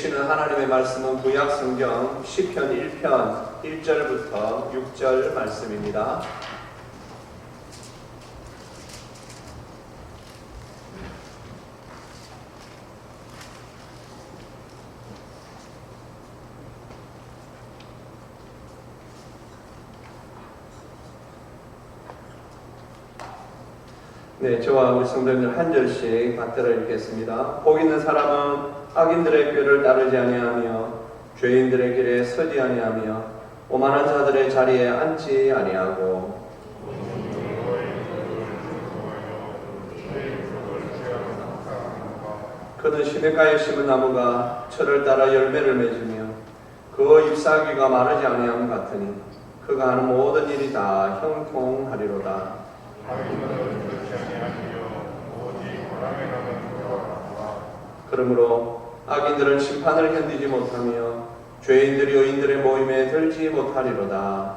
주시는 하나님의 말씀은 구약 성경 시편 1편 1절부터 6절 말씀입니다. 네, 저와 우리 성도님들 한 절씩 받들어 읽겠습니다. 복 있는 사람은 악인들의 꾀를 따르지 아니하며 죄인들의 길에 서지 아니하며 오만한 자들의 자리에 앉지 아니하고 그는 시냇가에 심은 나무가 철을 따라 열매를 맺으며 그 잎사귀가 마르지 아니함 같으니 그가 하는 모든 일이 다 형통하리로다. 그러므로 악인들은 심판을 견디지 못하며 죄인들이 의인들의 모임에 들지 못하리로다.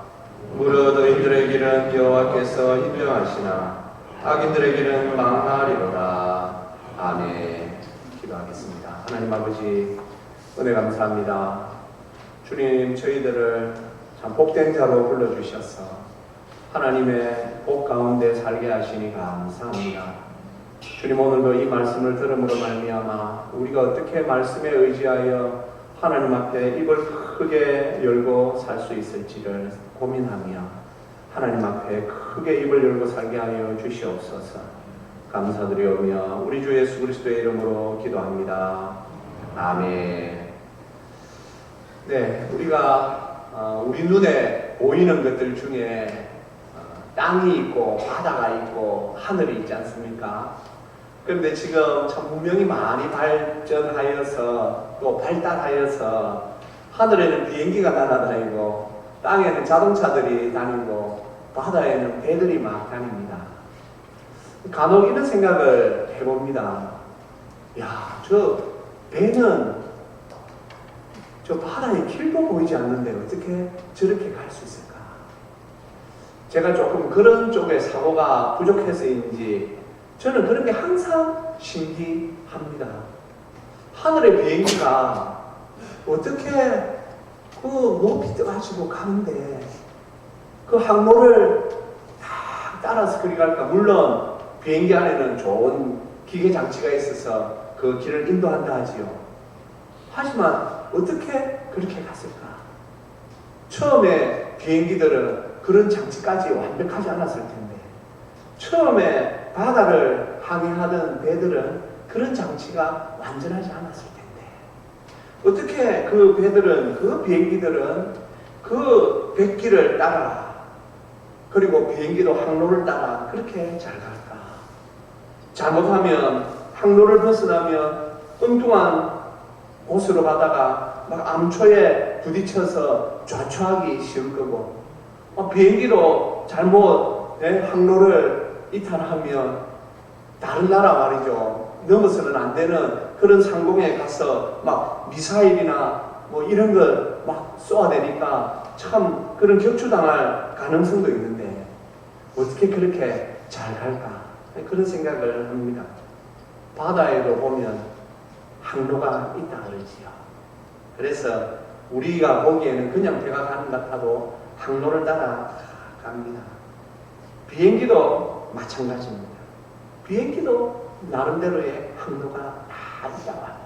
무릇 의인들의 길은 여호와께서 인정하시나 악인들의 길은 망하리로다. 아멘. 기도하겠습니다. 하나님 아버지, 은혜 감사합니다. 주님, 저희들을 참 복된 자로 불러주셔서 하나님의 복 가운데 살게 하시니 감사합니다. 주님, 오늘도 이 말씀을 들음으로 말미암아 우리가 어떻게 말씀에 의지하여 하나님 앞에 입을 크게 열고 살 수 있을지를 고민하며 하나님 앞에 크게 입을 열고 살게 하여 주시옵소서. 감사드리오며 우리 주 예수 그리스도의 이름으로 기도합니다. 아멘. 네, 우리가 우리 눈에 보이는 것들 중에 땅이 있고 바다가 있고 하늘이 있지 않습니까? 그런데 지금 참 문명이 많이 발전하여서 또 발달하여서 하늘에는 비행기가 날아다니고 땅에는 자동차들이 다니고 바다에는 배들이 막 다닙니다. 간혹 이런 생각을 해봅니다. 야, 저 배는 저 바다의 길도 보이지 않는데 어떻게 저렇게 갈 수 있을까? 제가 조금 그런 쪽에 사고가 부족해서인지 저는 그런 게 항상 신기합니다. 하늘의 비행기가 어떻게 그 높이 떠가지고 가는데 그 항로를 딱 따라서 그리 갈까? 물론 비행기 안에는 좋은 기계 장치가 있어서 그 길을 인도한다 하지요. 하지만 어떻게 그렇게 갔을까? 처음에 비행기들은 그런 장치까지 완벽하지 않았을 텐데 처음에 바다를 항해하던 배들은 그런 장치가 완전하지 않았을 텐데 어떻게 그 배들은, 그 비행기들은 그 백길을 따라 그리고 비행기도 항로를 따라 그렇게 잘 갈까? 잘못하면 항로를 벗어나면 엉뚱한 곳으로 가다가 막 암초에 부딪혀서 좌초하기 쉬울 거고 비행기도 잘못 항로를 이탈하면 다른 나라 말이죠. 넘어서는 안 되는 그런 상공에 가서 막 미사일이나 뭐 이런 걸 막 쏘아대니까 참 그런 격추당할 가능성도 있는데 어떻게 그렇게 잘 갈까? 그런 생각을 합니다. 바다에도 보면 항로가 있다 그러지요. 그래서 우리가 보기에는 그냥 배가 가는 것 같아도 항로를 따라 갑니다. 비행기도 마찬가지입니다. 비행기도 나름대로의 항로가 다 있다고 합니다.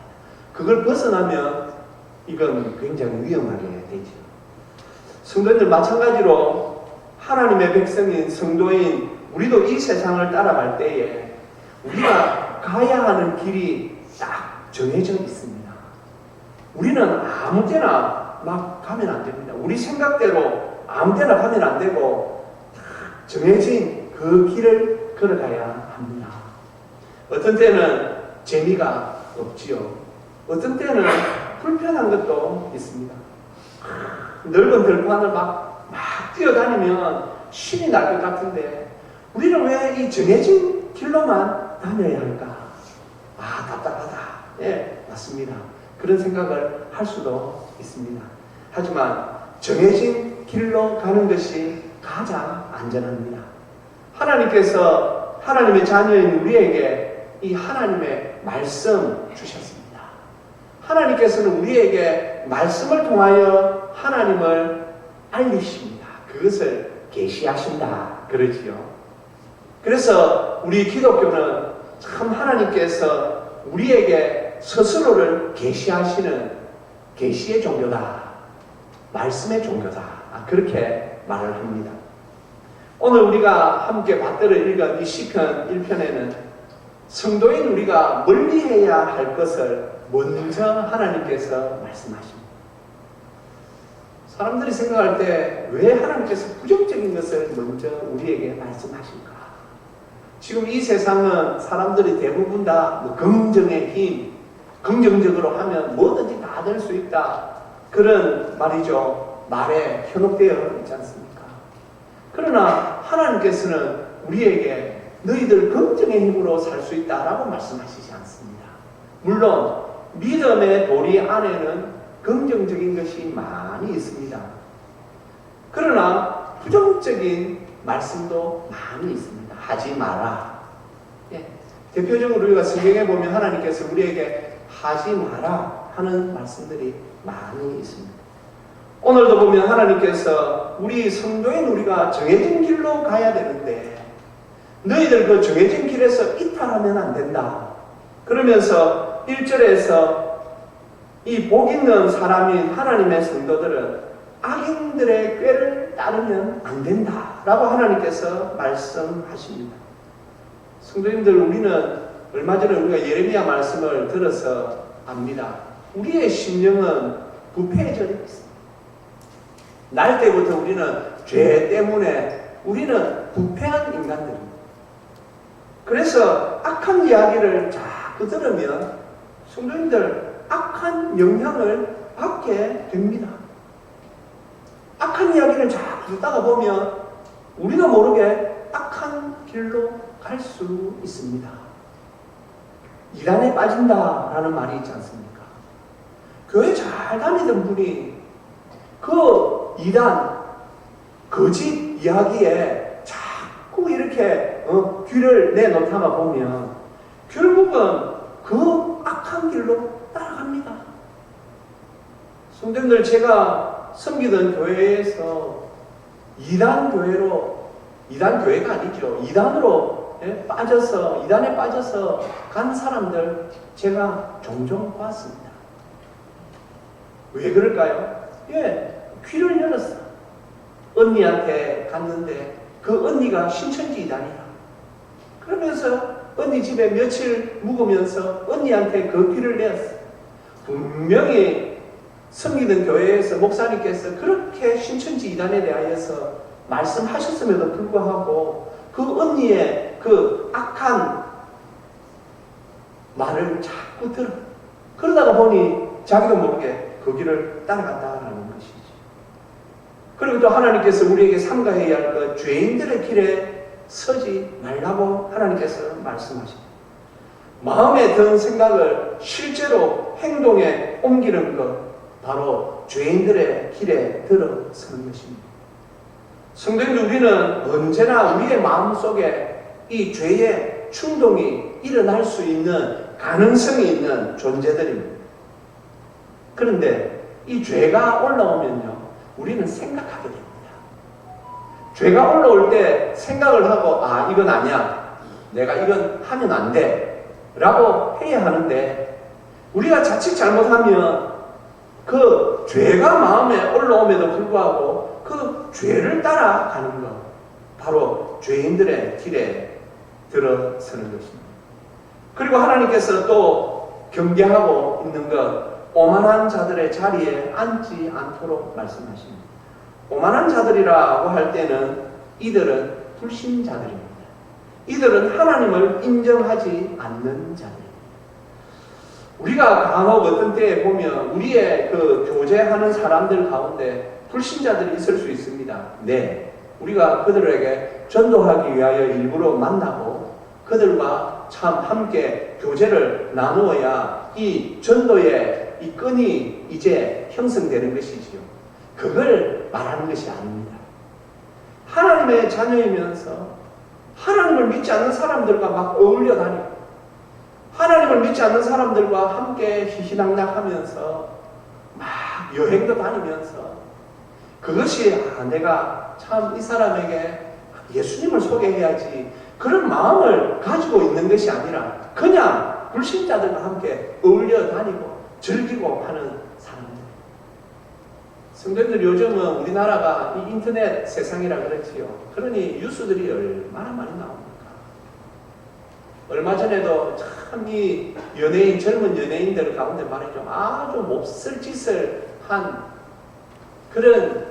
그걸 벗어나면 이건 굉장히 위험하게 되죠. 성도님들 마찬가지로 하나님의 백성인 성도인 우리도 이 세상을 따라갈 때에 우리가 가야 하는 길이 딱 정해져 있습니다. 우리는 아무 때나 막 가면 안 됩니다. 우리 생각대로 아무 때나 가면 안 되고 딱 정해진 그 길을 걸어가야 합니다. 어떤 때는 재미가 없지요. 어떤 때는 불편한 것도 있습니다. 넓은 들판을 막 뛰어다니면 신이 날 것 같은데 우리는 왜 이 정해진 길로만 다녀야 할까? 아, 답답하다. 예, 맞습니다. 그런 생각을 할 수도 있습니다. 하지만 정해진 길로 가는 것이 가장 안전합니다. 하나님께서 하나님의 자녀인 우리에게 이 하나님의 말씀 주셨습니다. 하나님께서는 우리에게 말씀을 통하여 하나님을 알리십니다. 그것을 계시하신다 그러지요. 그래서 우리 기독교는 참 하나님께서 우리에게 스스로를 계시하시는 계시의 종교다. 말씀의 종교다. 그렇게 말을 합니다. 오늘 우리가 함께 받들어 읽은 이 시편 1편에는 성도인 우리가 멀리해야 할 것을 먼저 하나님께서 말씀하십니다. 사람들이 생각할 때 왜 하나님께서 부정적인 것을 먼저 우리에게 말씀하실까? 지금 이 세상은 사람들이 대부분 다 긍정의 힘, 긍정적으로 하면 뭐든지 다 될 수 있다. 그런 말이죠. 말에 현혹되어 있지 않습니까? 그러나 하나님께서는 우리에게 너희들 긍정의 힘으로 살 수 있다라고 말씀하시지 않습니다. 물론 믿음의 도리 안에는 긍정적인 것이 많이 있습니다. 그러나 부정적인 말씀도 많이 있습니다. 하지 마라. 대표적으로 우리가 성경에 보면 하나님께서 우리에게 하지 마라 하는 말씀들이 많이 있습니다. 오늘도 보면 하나님께서 우리 성도인 우리가 정해진 길로 가야 되는데 너희들 그 정해진 길에서 이탈하면 안 된다. 그러면서 1절에서 이 복 있는 사람인 하나님의 성도들은 악인들의 꾀를 따르면 안 된다라고 하나님께서 말씀하십니다. 성도님들, 우리는 얼마 전에 우리가 예레미야 말씀을 들어서 압니다. 우리의 심령은 부패해져 있습니다. 날 때부터 우리는 죄 때문에 우리는 부패한 인간들입니다. 그래서 악한 이야기를 자꾸 들으면 성도님들 악한 영향을 받게 됩니다. 악한 이야기를 자꾸 듣다가 보면 우리가 모르게 악한 길로 갈 수 있습니다. 이단에 빠진다라는 말이 있지 않습니까? 교회 잘 다니던 분이 그 이단, 거짓 이야기에 자꾸 이렇게 귀를 내놓다가 보면 결국은 그 악한 길로 따라갑니다. 성도님들, 제가 섬기던 교회에서 이단 교회가 아니죠. 이단에 빠져서 간 사람들 제가 종종 봤습니다. 왜 그럴까요? 귀를 열었어. 언니한테 갔는데 그 언니가 신천지 이단이라. 그러면서 언니 집에 며칠 묵으면서 언니한테 그 귀를 내었어. 분명히 섬기는 교회에서 목사님께서 그렇게 신천지 이단에 대하여서 말씀하셨음에도 불구하고 그 언니의 그 악한 말을 자꾸 들어. 그러다가 보니 자기도 모르게 그 길을 따라갔다라는 것이지. 그리고 또 하나님께서 우리에게 삼가해야 할 그 죄인들의 길에 서지 말라고 하나님께서 말씀하십니다. 마음에 든 생각을 실제로 행동에 옮기는 것, 바로 죄인들의 길에 들어서는 것입니다. 성도님들, 우리는 언제나 우리의 마음속에 이 죄의 충동이 일어날 수 있는 가능성이 있는 존재들입니다. 그런데 이 죄가 올라오면요, 우리는 생각하게 됩니다. 죄가 올라올 때 생각을 하고, 이건 아니야. 내가 이건 하면 안 돼. 라고 해야 하는데, 우리가 자칫 잘못하면 그 죄가 마음에 올라옴에도 불구하고 그 죄를 따라가는 것, 바로 죄인들의 길에 들어서는 것입니다. 그리고 하나님께서 또 경계하고 있는 것, 오만한 자들의 자리에 앉지 않도록 말씀하십니다. 오만한 자들이라고 할 때는 이들은 불신자들입니다. 이들은 하나님을 인정하지 않는 자들입니다. 우리가 간혹 어떤 때에 보면 우리의 그 교제하는 사람들 가운데 불신자들이 있을 수 있습니다. 네, 우리가 그들에게 전도하기 위하여 일부러 만나고 그들과 참 함께 교제를 나누어야 이 전도의 이 끈이 이제 형성되는 것이지요. 그걸 말하는 것이 아닙니다. 하나님의 자녀이면서 하나님을 믿지 않는 사람들과 막 어울려 다니고 하나님을 믿지 않는 사람들과 함께 희희낙낙하면서 막 여행도 다니면서 그것이 내가 참 이 사람에게 예수님을 소개해야지 그런 마음을 가지고 있는 것이 아니라 그냥 불신자들과 함께 어울려 다니고 즐기고 하는 사람들. 성도님들, 요즘은 우리나라가 이 인터넷 세상이라 그렇지요. 그러니 뉴스들이 얼마나 많이 나옵니까? 얼마 전에도 참 이 연예인, 젊은 연예인들 가운데 말이죠. 아주 몹쓸 짓을 한 그런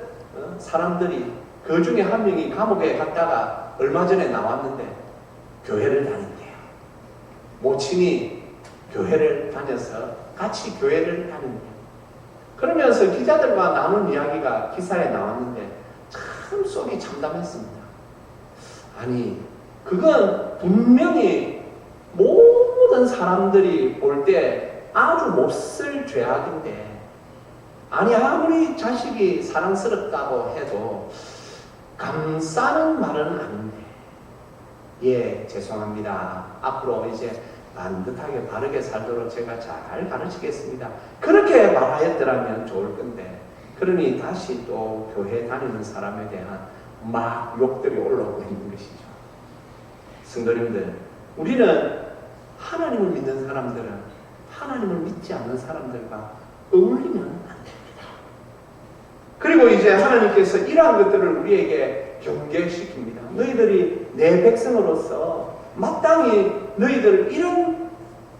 사람들이 그 중에 한 명이 감옥에 갔다가 얼마 전에 나왔는데 교회를 다닌대요. 모친이 교회를 다녀서 같이 교회를 다닌대요. 그러면서 기자들과 나눈 이야기가 기사에 나왔는데 참 속이 참담했습니다. 아니, 그건 분명히 모든 사람들이 볼 때 아주 몹쓸 죄악인데, 아니 아무리 자식이 사랑스럽다고 해도 감싸는 말은 아닌데, 예, 죄송합니다. 앞으로 이제 반듯하게 바르게 살도록 제가 잘 가르치겠습니다. 그렇게 말하였더라면 좋을 건데, 그러니 다시 또 교회 다니는 사람에 대한 막 욕들이 올라오고 있는 것이죠. 성도님들, 우리는 하나님을 믿는 사람들은 하나님을 믿지 않는 사람들과 어울리면 안 됩니다. 그리고 이제 하나님께서 이러한 것들을 우리에게 경계시킵니다. 너희들이 내 백성으로서 마땅히 너희들 이런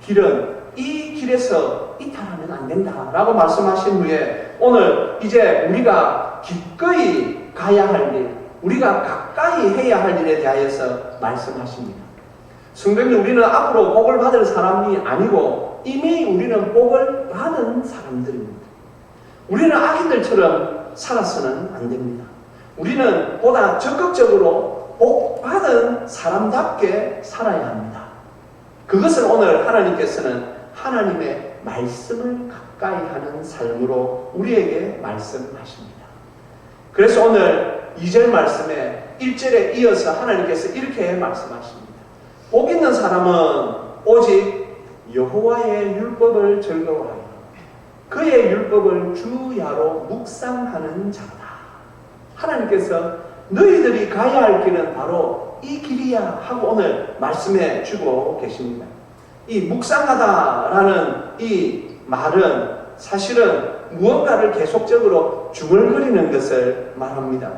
길은 이 길에서 이탈하면 안 된다 라고 말씀하신 후에 오늘 이제 우리가 기꺼이 가야 할 일, 우리가 가까이 해야 할 일에 대하여서 말씀하십니다. 성도님, 우리는 앞으로 복을 받을 사람이 아니고 이미 우리는 복을 받은 사람들입니다. 우리는 악인들처럼 살아서는 안 됩니다. 우리는 보다 적극적으로 복 받은 사람답게 살아야 합니다. 그것을 오늘 하나님께서는 하나님의 말씀을 가까이 하는 삶으로 우리에게 말씀하십니다. 그래서 오늘 2절 말씀에 1절에 이어서 하나님께서 이렇게 말씀하십니다. 복 있는 사람은 오직 여호와의 율법을 즐거워하여 그의 율법을 주야로 묵상하는 자다. 하나님께서 너희들이 가야 할 길은 바로 이 길이야 하고 오늘 말씀해 주고 계십니다. 이 묵상하다라는 이 말은 사실은 무언가를 계속적으로 중얼거리는 것을 말합니다.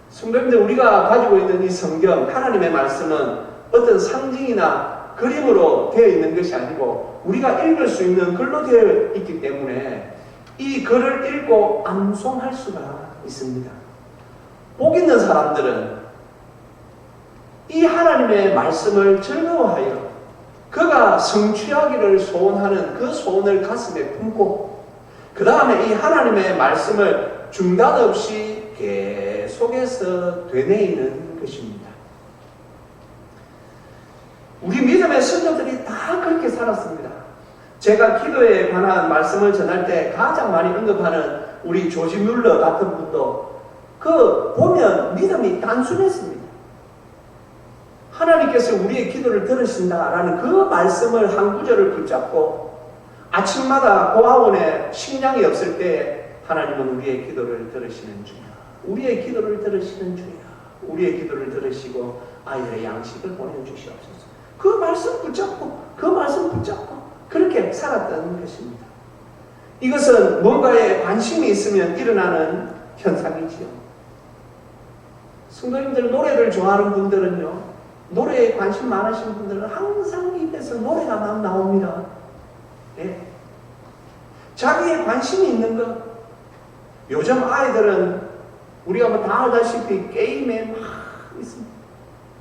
성도님들, 우리가 가지고 있는 이 성경, 하나님의 말씀은 어떤 상징이나 그림으로 되어 있는 것이 아니고 우리가 읽을 수 있는 글로 되어 있기 때문에 이 글을 읽고 암송할 수가 있습니다. 복 있는 사람들은 이 하나님의 말씀을 즐거워하여 그가 성취하기를 소원하는 그 소원을 가슴에 품고 그 다음에 이 하나님의 말씀을 중단 없이 계속해서 되뇌이는 것입니다. 우리 믿음의 선조들이 다 그렇게 살았습니다. 제가 기도에 관한 말씀을 전할 때 가장 많이 언급하는 우리 조지 뮬러 같은 분도 그 보면 믿음이 단순했습니다. 하나님께서 우리의 기도를 들으신다라는 그 말씀을 한 구절을 붙잡고 아침마다 고아원에 식량이 없을 때 하나님은 우리의 기도를 들으시는 주야. 우리의 기도를 들으시는 주야. 우리의 기도를 들으시고 아이들의 양식을 보내주시옵소서. 그 말씀 붙잡고 그렇게 살았던 것입니다. 이것은 뭔가에 관심이 있으면 일어나는 현상이지요. 성도님들, 노래를 좋아하는 분들은요, 노래에 관심 많으신 분들은 항상 입에서 노래가 나옵니다. 네. 자기의 관심이 있는 것. 요즘 아이들은 우리가 뭐 다 알다시피 게임에 막 있습니다.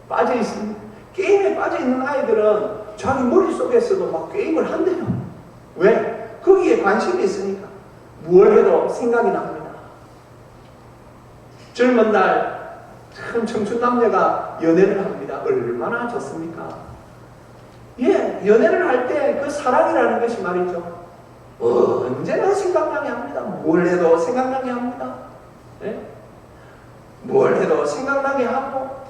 빠져 있습니다. 게임에 빠져 있는 아이들은 자기 머릿속에서도 막 게임을 한대요. 왜? 거기에 관심이 있으니까. 무엇을 해도 생각이 납니다. 젊은 날 참 청춘 남녀가 연애를 합니다. 얼마나 좋습니까? 예, 연애를 할 때 그 사랑이라는 것이 말이죠. 언제나 생각나게 합니다. 뭘 해도 생각나게 합니다. 예? 뭘 해도 생각나게 하고,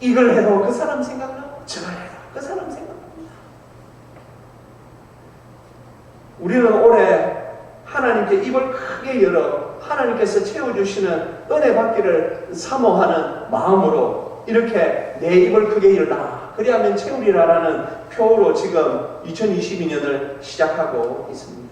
이걸 해도 그 사람 생각나고, 저걸 해도 그 사람 생각납니다. 우리는 올해 하나님께 입을 크게 열어 하나님께서 채워주시는 은혜 받기를 사모하는 마음으로 이렇게 내 입을 크게 열라 그리하면 채우리라라는 표로 지금 2022년을 시작하고 있습니다.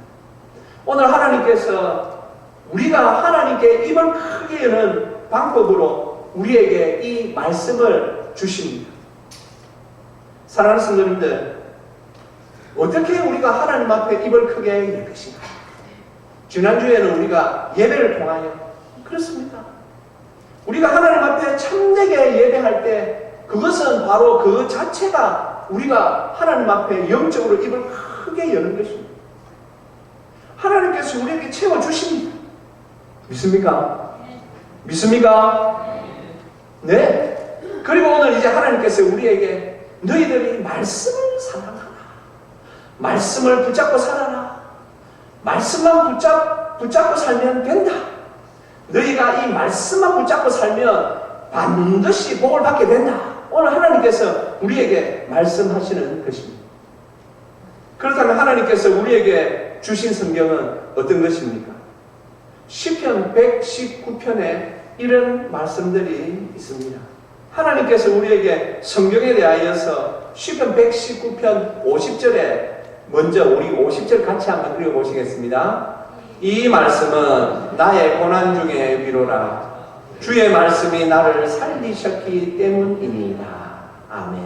오늘 하나님께서 우리가 하나님께 입을 크게 여는 방법으로 우리에게 이 말씀을 주십니다. 사랑하는 성도님들, 어떻게 우리가 하나님 앞에 입을 크게 열 것인가? 지난주에는 우리가 예배를 통하여 그렇습니다. 우리가 하나님 앞에 참되게 예배할 때 그것은 바로 그 자체가 우리가 하나님 앞에 영적으로 입을 크게 여는 것입니다. 하나님께서 우리에게 채워주십니다. 믿습니까? 믿습니까? 네. 그리고 오늘 이제 하나님께서 우리에게 너희들이 말씀을 사랑하라. 말씀을 붙잡고 살아라. 말씀만 붙잡고 살면 된다. 너희가 이 말씀만 붙잡고 살면 반드시 복을 받게 된다. 오늘 하나님께서 우리에게 말씀하시는 것입니다. 그렇다면 하나님께서 우리에게 주신 성경은 어떤 것입니까? 시편 119편에 이런 말씀들이 있습니다. 하나님께서 우리에게 성경에 대하여서 시편 119편 50절에 먼저 우리 50절 같이 한번 읽어보시겠습니다. 이 말씀은 나의 고난 중에 위로라. 주의 말씀이 나를 살리셨기 때문이니이다. 아멘.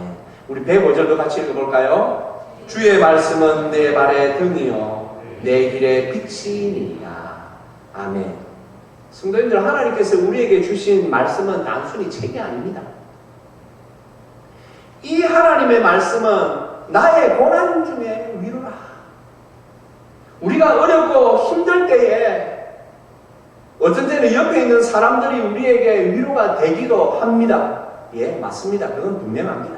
우리 105절도 같이 읽어볼까요? 주의 말씀은 내 발의 등이요 내 길의 빛이니이다. 아멘. 성도님들, 하나님께서 우리에게 주신 말씀은 단순히 책이 아닙니다. 이 하나님의 말씀은 나의 고난 중에 위로라. 우리가 어렵고 힘들 때에 어떤 때는 옆에 있는 사람들이 우리에게 위로가 되기도 합니다. 예, 맞습니다. 그건 분명합니다.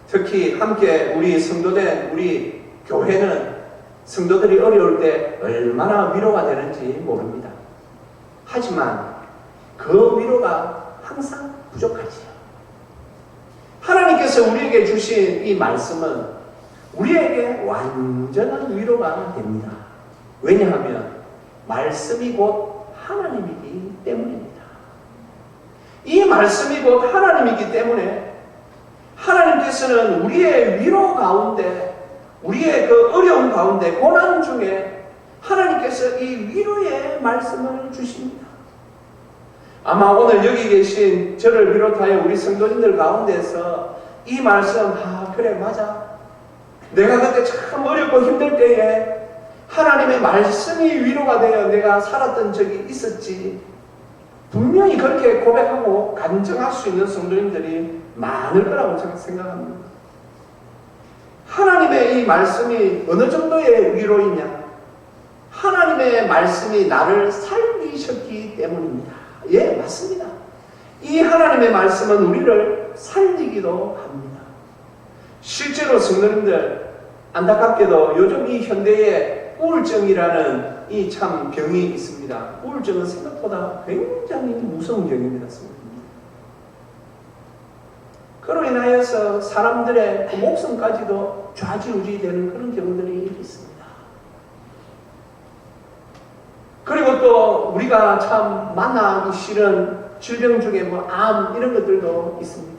특히 함께 우리 성도된 우리 교회는 성도들이 어려울 때 얼마나 위로가 되는지 모릅니다. 하지만 그 위로가 항상 부족하지요. 하나님께서 우리에게 주신 이 말씀은 우리에게 완전한 위로가 됩니다. 왜냐하면 말씀이 곧 하나님이기 때문입니다. 이 말씀이 곧 하나님이기 때문에 하나님께서는 우리의 위로 가운데, 우리의 그 어려움 가운데, 고난 중에 하나님께서 이 위로의 말씀을 주십니다. 아마 오늘 여기 계신 저를 비롯하여 우리 성도님들 가운데서 이 말씀, 그래 맞아. 내가 그때 참 어렵고 힘들 때에 하나님의 말씀이 위로가 되어 내가 살았던 적이 있었지. 분명히 그렇게 고백하고 간증할 수 있는 성도님들이 많을 거라고 저는 생각합니다. 하나님의 이 말씀이 어느 정도의 위로이냐? 하나님의 말씀이 나를 살리셨기 때문입니다. 예, 맞습니다. 이 하나님의 말씀은 우리를 살리기도 합니다. 실제로 성도님들, 안타깝게도 요즘 이 현대에 우울증이라는 이 참 병이 있습니다. 우울증은 생각보다 굉장히 무서운 병입니다. 그로 인하여서 사람들의 그 목숨까지도 좌지우지되는 그런 경우들이 있습니다. 그리고 또 우리가 참 만나기 싫은 질병 중에 암 이런 것들도 있습니다.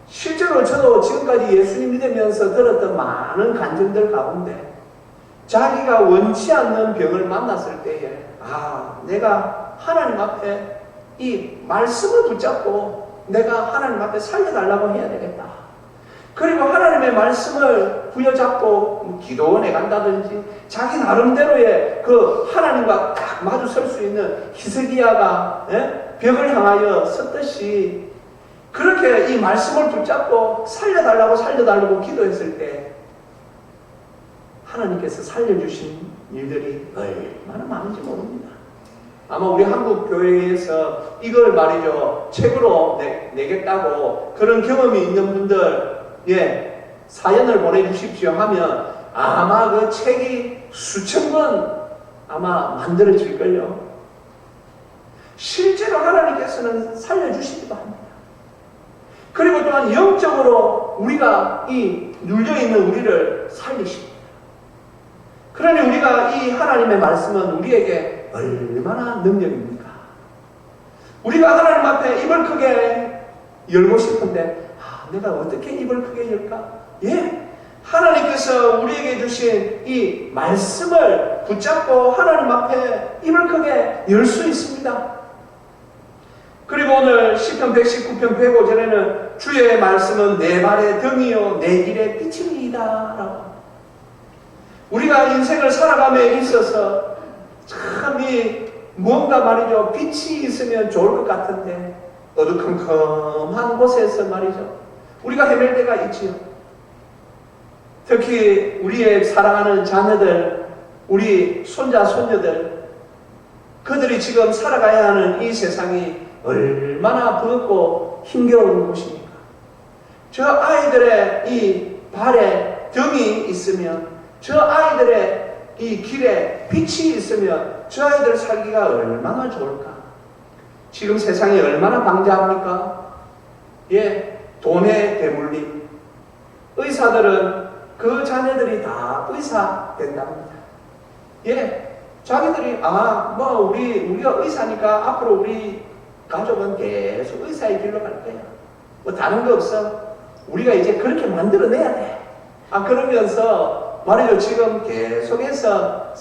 실제로 저도 지금까지 예수님 믿으면서 들었던 많은 간증들 가운데 자기가 원치 않는 병을 만났을 때에 내가 하나님 앞에 이 말씀을 붙잡고 내가 하나님 앞에 살려달라고 해야 되겠다. 그리고 하나님의 말씀을 부여잡고 기도원에 간다든지 자기 나름대로의 그 하나님과 딱 마주 설 수 있는 히스기야가 벽을 향하여 섰듯이 그렇게 이 말씀을 붙잡고 살려달라고 기도했을 때 하나님께서 살려주신 일들이 얼마나 많은지 모릅니다. 아마 우리 한국 교회에서 이걸 말이죠, 책으로 내겠다고 그런 경험이 있는 분들, 사연을 보내주십시오 하면 아마 그 책이 수천 권 아마 만들어질걸요. 실제로 하나님께서는 살려주시기도 합니다. 그리고 또한 영적으로 우리가 이 눌려있는 우리를 살리십니다. 그러니 우리가 이 하나님의 말씀은 우리에게 얼마나 능력입니까? 우리가 하나님 앞에 입을 크게 열고 싶은데 내가 어떻게 입을 크게 열까? 예, 하나님께서 우리에게 주신 이 말씀을 붙잡고 하나님 앞에 입을 크게 열 수 있습니다. 그리고 오늘 시편 119편 105절에는 주의 말씀은 내 발의 등이요 내 길의 빛이니이다 라고. 우리가 인생을 살아감에 있어서 참 뭔가 말이죠, 빛이 있으면 좋을 것 같은데 어두컴컴한 곳에서 말이죠, 우리가 헤맬 때가 있지요. 특히 우리의 사랑하는 자녀들, 우리 손자 손녀들, 그들이 지금 살아가야 하는 이 세상이 얼마나 버겁고 힘겨운 곳입니까? 저 아이들의 이 발에 등이 있으면, 저 아이들의 이 길에 빛이 있으면 저 아이들 살기가 얼마나 좋을까? 지금 세상이 얼마나 방자합니까? 예, 돈의 대물림. 의사들은 그 자녀들이 다 의사 된답니다. 예, 자기들이 우리가 의사니까 앞으로 우리 가족은 계속 의사의 길로 갈 거야. 뭐 다른 거 없어. 우리가 이제 그렇게 만들어내야 돼. 그러면서 말이죠, 지금 계속해서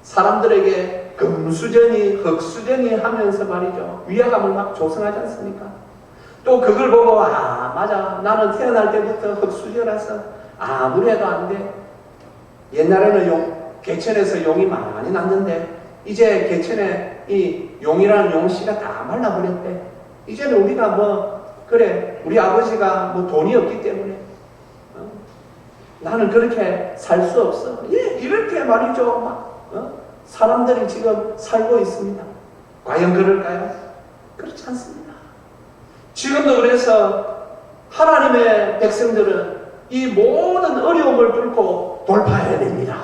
사람들에게 금수저니 흑수저니 하면서 말이죠, 위화감을 막 조성하지 않습니까? 또 그걸 보고 맞아, 나는 태어날 때부터 흑수저라서 아무래도 안 돼. 옛날에는 개천에서 용이 많이 났는데 이제 개천에 이 용이라는 용씨가 다 말라버렸대. 이제는 우리가 그래, 우리 아버지가 돈이 없기 때문에 나는 그렇게 살 수 없어. 예, 이렇게 말이죠, 사람들이 지금 살고 있습니다. 과연 그럴까요? 그렇지 않습니다. 지금도 그래서 하나님의 백성들은 이 모든 어려움을 뚫고 돌파해야 됩니다.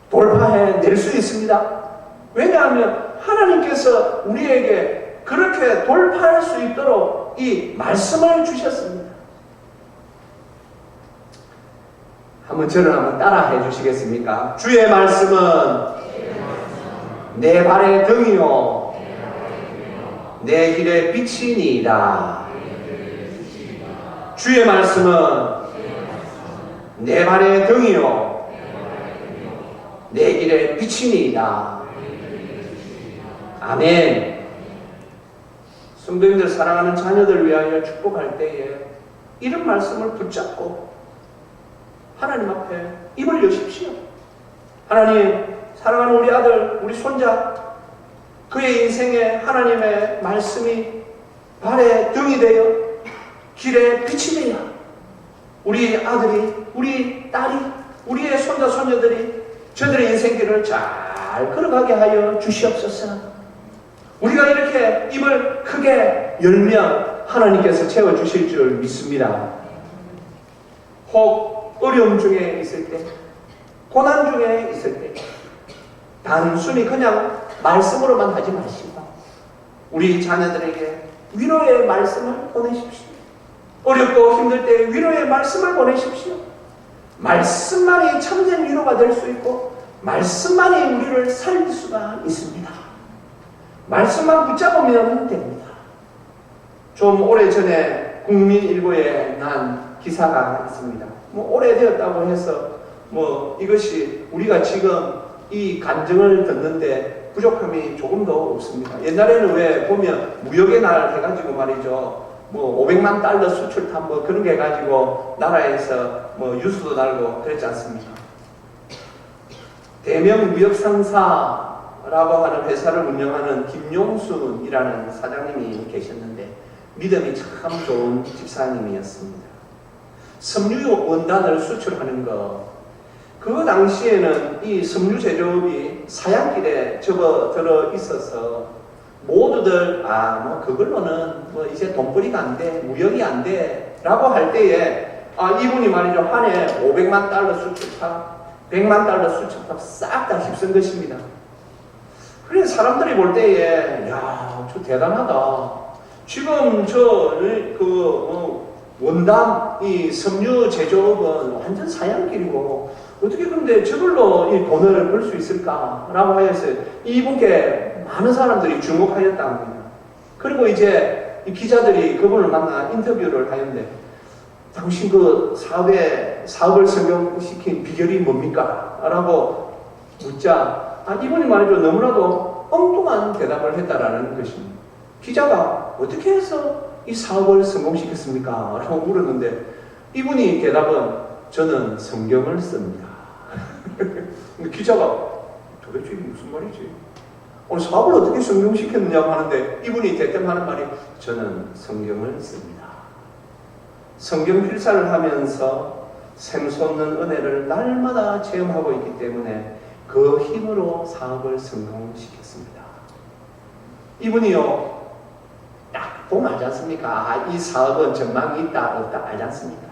돌파해낼 수 있습니다. 왜냐하면 하나님께서 우리에게 그렇게 돌파할 수 있도록 이 말씀을 주셨습니다. 저를 한번 따라해 주시겠습니까? 주의 말씀은 내 발의 등이요 내 길의 빛이니이다. 주의 말씀은 내 발의 등이요 내 길의 빛이니이다. 아멘. 성도님들, 사랑하는 자녀들 위하여 축복할 때에 이런 말씀을 붙잡고 하나님 앞에 입을 여십시오. 하나님, 사랑하는 우리 아들, 우리 손자, 그의 인생에 하나님의 말씀이 발에 등이 되어 길에 빛이 되어 우리 아들이, 우리 딸이, 우리의 손자 손녀들이 저들의 인생길을 잘 걸어가게 하여 주시옵소서. 우리가 이렇게 입을 크게 열면 하나님께서 채워주실 줄 믿습니다. 혹 어려움 중에 있을 때, 고난 중에 있을 때 단순히 그냥 말씀으로만 하지 마시고 우리 자녀들에게 위로의 말씀을 보내십시오. 어렵고 힘들 때 위로의 말씀을 보내십시오. 말씀만이 참된 위로가 될 수 있고 말씀만이 우리를 살릴 수가 있습니다. 말씀만 붙잡으면 됩니다. 좀 오래전에 국민일보에 난 기사가 있습니다. 오래되었다고 해서 이것이 우리가 지금 이 간증을 듣는데 부족함이 조금도 없습니다. 옛날에는 왜 보면 무역의 날 해가지고 말이죠, 500만 달러 수출탑 그런 게 해가지고 나라에서 뉴스도 달고 그랬지 않습니까? 대명 무역상사라고 하는 회사를 운영하는 김용순이라는 사장님이 계셨는데 믿음이 참 좋은 집사님이었습니다. 섬유 원단을 수출하는 그 당시에는 이 섬유 제조업이 사양길에 접어들어 있어서 모두들 그걸로는 이제 돈벌이가 안 돼, 무역이 안 돼 라고 할 때에 이분이 말이죠, 한 해 500만 달러 수출탑, 100만 달러 수출탑 싹 다 휩쓴 것입니다. 그래서 사람들이 볼 때에 저 대단하다. 지금 원담 이 섬유 제조업은 완전 사양길이고 어떻게 근데 저걸로 이 돈을 벌 수 있을까라고 하여서 이분께 많은 사람들이 주목하였다 합니다. 그리고 이제 이 기자들이 그분을 만나 인터뷰를 하는데 당신 그 사업을 성공시킨 비결이 뭡니까? 라고 묻자 이분이 말이죠. 너무나도 엉뚱한 대답을 했다라는 것입니다. 기자가 어떻게 해서 이 사업을 성공시켰습니까? 라고 물었는데 이분이 대답은 저는 성경을 씁니다. 근데 기자가 도대체 이게 무슨 말이지? 오늘 사업을 어떻게 성공시켰느냐고 하는데 이분이 대뜸 하는 말이 저는 성경을 씁니다. 성경 필사를 하면서 샘솟는 은혜를 날마다 체험하고 있기 때문에 그 힘으로 사업을 성공시켰습니다. 이분이요 딱 보면 알지 않습니까? 이 사업은 전망이 있다 없다 알지 않습니까?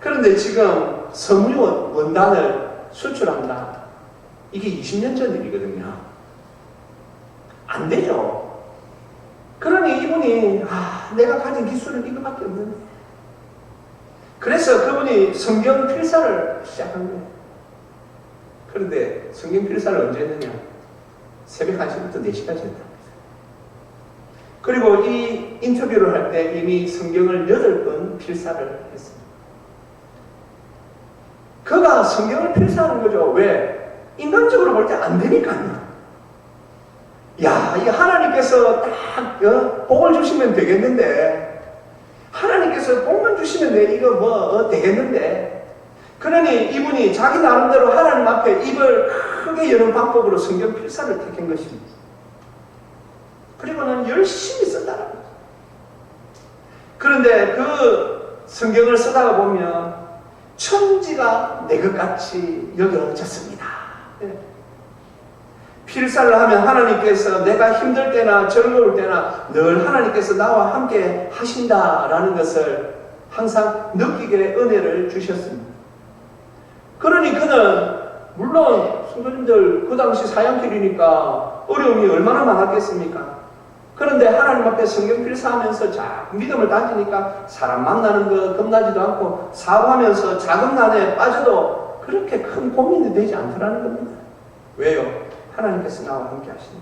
그런데 지금 섬유 원단을 수출한다. 이게 20년 전 일이거든요. 안 되죠. 그러니 이분이 내가 가진 기술은 이거밖에 없는데. 그래서 그분이 성경 필사를 시작한 거예요. 그런데 성경 필사를 언제 했느냐? 새벽 1시부터 4시까지 했다. 그리고 이 인터뷰를 할 때 이미 성경을 8번 필사를 했습니다. 그가 성경을 필사하는 거죠. 왜? 인간적으로 볼 때 안 되니까요. 야, 이 하나님께서 딱 복을 주시면 되겠는데, 하나님께서 복만 주시면 이거 되겠는데, 그러니 이분이 자기 나름대로 하나님 앞에 입을 크게 여는 방법으로 성경 필사를 택한 것입니다. 그리고는 열심히 썼다는 거죠. 그런데 그 성경을 쓰다가 보면 천지가 내 것 같이 여겨졌습니다. 필사를 하면 하나님께서 내가 힘들 때나 즐거울 때나 늘 하나님께서 나와 함께 하신다라는 것을 항상 느끼게 은혜를 주셨습니다. 그러니 그는 물론 성도님들 그 당시 사양길이니까 어려움이 얼마나 많았겠습니까? 그런데 하나님 앞에 성경 필사하면서 믿음을 다지니까 사람 만나는 거 겁나지도 않고 사업하면서 자금난에 빠져도 그렇게 큰 고민이 되지 않더라는 겁니다. 왜요? 하나님께서 나와 함께 하신다.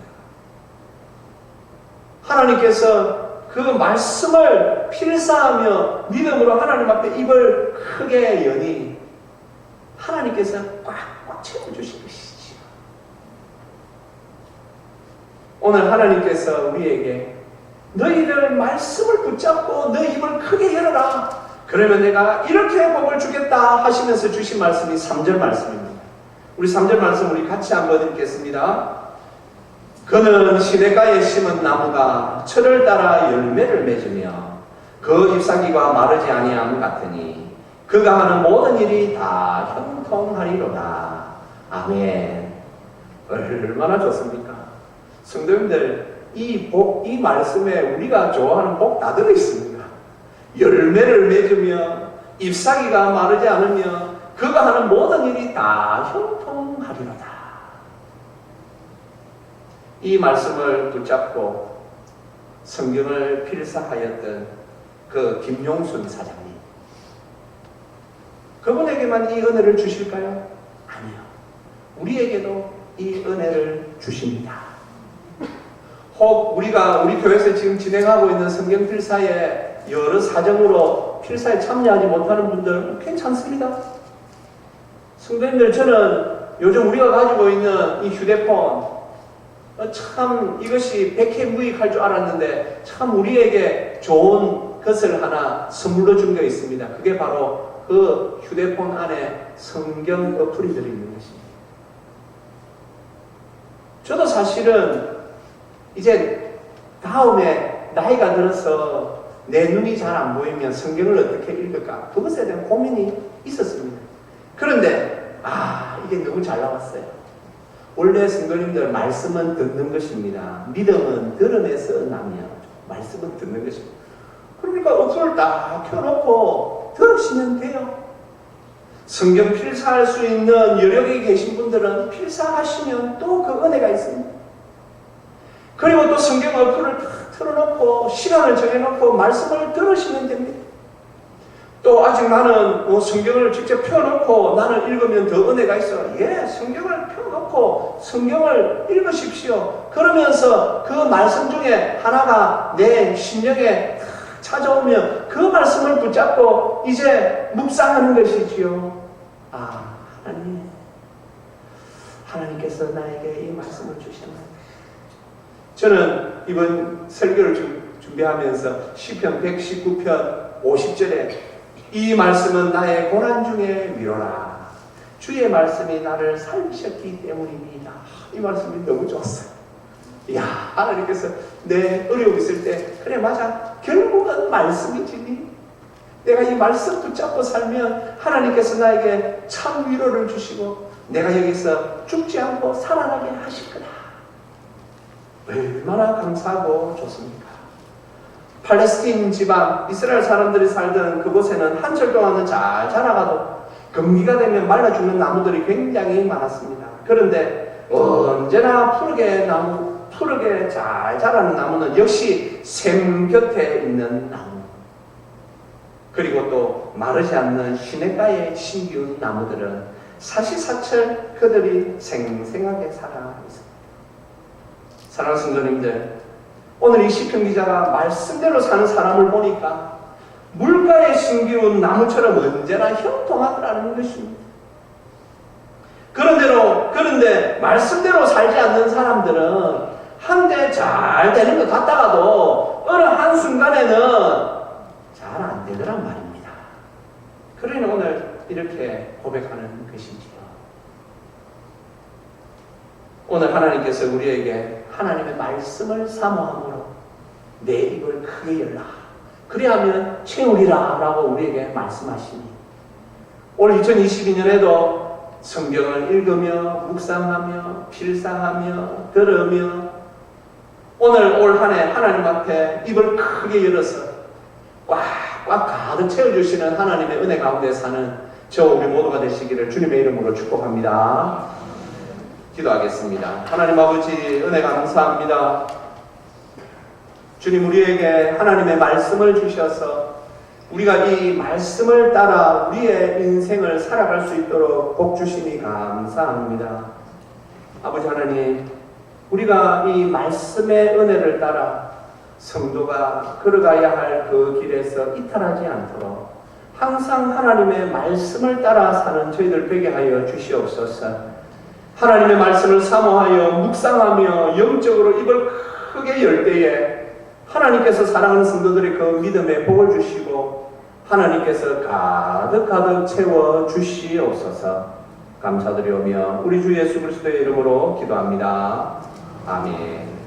하나님께서 그 말씀을 필사하며 믿음으로 하나님 앞에 입을 크게 여니 하나님께서 꽉꽉 채워주신 것이지요. 오늘 하나님께서 우리에게 너희들 말씀을 붙잡고 너 입을 크게 열어라. 그러면 내가 이렇게 복을 주겠다 하시면서 주신 말씀이 3절 말씀입니다. 우리 3절 말씀 우리 같이 한번 읽겠습니다. 그는 시냇가에 심은 나무가 철을 따라 열매를 맺으며 그 잎사귀가 마르지 아니함 같으니 그가 하는 모든 일이 다 형통하리로다. 아멘. 얼마나 좋습니까? 성도님들 이 말씀에 우리가 좋아하는 복 다 들어있습니다. 열매를 맺으며 잎사귀가 마르지 않으며 그가 하는 모든 일이 다 형통하리로다. 이 말씀을 붙잡고 성경을 필사하였던 그 김용순 사장님, 그분에게만 이 은혜를 주실까요? 아니요. 우리에게도 이 은혜를 주십니다. 혹 우리 교회에서 지금 진행하고 있는 성경 필사에 여러 사정으로 필사에 참여하지 못하는 분들 괜찮습니다. 성도님들, 저는 요즘 우리가 가지고 있는 이 휴대폰 참 이것이 백해무익할 줄 알았는데 참 우리에게 좋은 것을 하나 선물로 준 게 있습니다. 그게 바로 그 휴대폰 안에 성경 어플이 들어있는 것입니다. 저도 사실은 이제 다음에 나이가 들어서 내 눈이 잘 안 보이면 성경을 어떻게 읽을까? 그것에 대한 고민이 있었습니다. 그런데 이게 너무 잘 나왔어요. 원래 성도님들 말씀은 듣는 것입니다. 믿음은 들어내서 나며 말씀은 듣는 것입니다. 그러니까 어플을 딱 켜놓고 들으시면 돼요. 성경 필사할 수 있는 여력이 계신 분들은 필사하시면 또 그 은혜가 있습니다. 그리고 또 성경 어플을 딱 틀어놓고 시간을 정해놓고 말씀을 들으시면 됩니다. 또 아직 나는 성경을 직접 펴놓고 나는 읽으면 더 은혜가 있어. 예, 성경을 펴놓고 성경을 읽으십시오. 그러면서 그 말씀 중에 하나가 내 심령에 찾아오면 그 말씀을 붙잡고 이제 묵상하는 것이지요. 아, 하나님께서 나에게 이 말씀을 주셨나요? 저는 이번 설교를 준비하면서 시편 119편 50절에 이 말씀은 나의 고난 중에 위로라. 주의 말씀이 나를 살리셨기 때문입니다. 이 말씀이 너무 좋았어요. 이야, 하나님께서 내 어려움 있을 때 그래 맞아. 결국은 말씀이지. 내가 이 말씀 붙잡고 살면 하나님께서 나에게 참 위로를 주시고 내가 여기서 죽지 않고 살아나게 하실 거다. 얼마나 감사하고 좋습니까? 팔레스틴 지방 이스라엘 사람들이 살던 그곳에는 한철 동안은 잘 자라가도 금기가 되면 말라 죽는 나무들이 굉장히 많았습니다. 그런데 언제나 푸르게 잘 자라는 나무는 역시 샘 곁에 있는 나무, 그리고 또 마르지 않는 시냇가에 심기운 나무들은 사시사철 그들이 생생하게 살아 있습니다. 사랑하는 성도님들, 오늘 이 시편 기자가 말씀대로 사는 사람을 보니까 물가에 심기운 나무처럼 언제나 형통하더라는 것입니다. 그런데 말씀대로 살지 않는 사람들은 한데 잘 되는 것 같다가도 어느 한순간에는 잘 안 되더란 말입니다. 그러니 오늘 이렇게 고백하는 것이지요. 오늘 하나님께서 우리에게 하나님의 말씀을 사모함으로 내 입을 크게 열라. 그리하면 채우리라 라고 우리에게 말씀하시니 올 2022년에도 성경을 읽으며 묵상하며 필사하며 들으며 오늘 올 한 해 하나님 앞에 입을 크게 열어서 꽉꽉 가득 채워주시는 하나님의 은혜 가운데 사는 저 우리 모두가 되시기를 주님의 이름으로 축복합니다. 기도하겠습니다. 하나님 아버지 은혜 감사합니다. 주님, 우리에게 하나님의 말씀을 주셔서 우리가 이 말씀을 따라 우리의 인생을 살아갈 수 있도록 복 주시니 감사합니다. 아버지 하나님, 우리가 이 말씀의 은혜를 따라 성도가 걸어가야 할 그 길에서 이탈하지 않도록 항상 하나님의 말씀을 따라 사는 저희들 되게 하여 주시옵소서. 하나님의 말씀을 사모하여 묵상하며 영적으로 입을 크게 열 때에 하나님께서 사랑하는 성도들의 그 믿음에 복을 주시고 하나님께서 가득 채워 주시옵소서. 감사드리오며 우리 주 예수 그리스도의 이름으로 기도합니다. 아멘.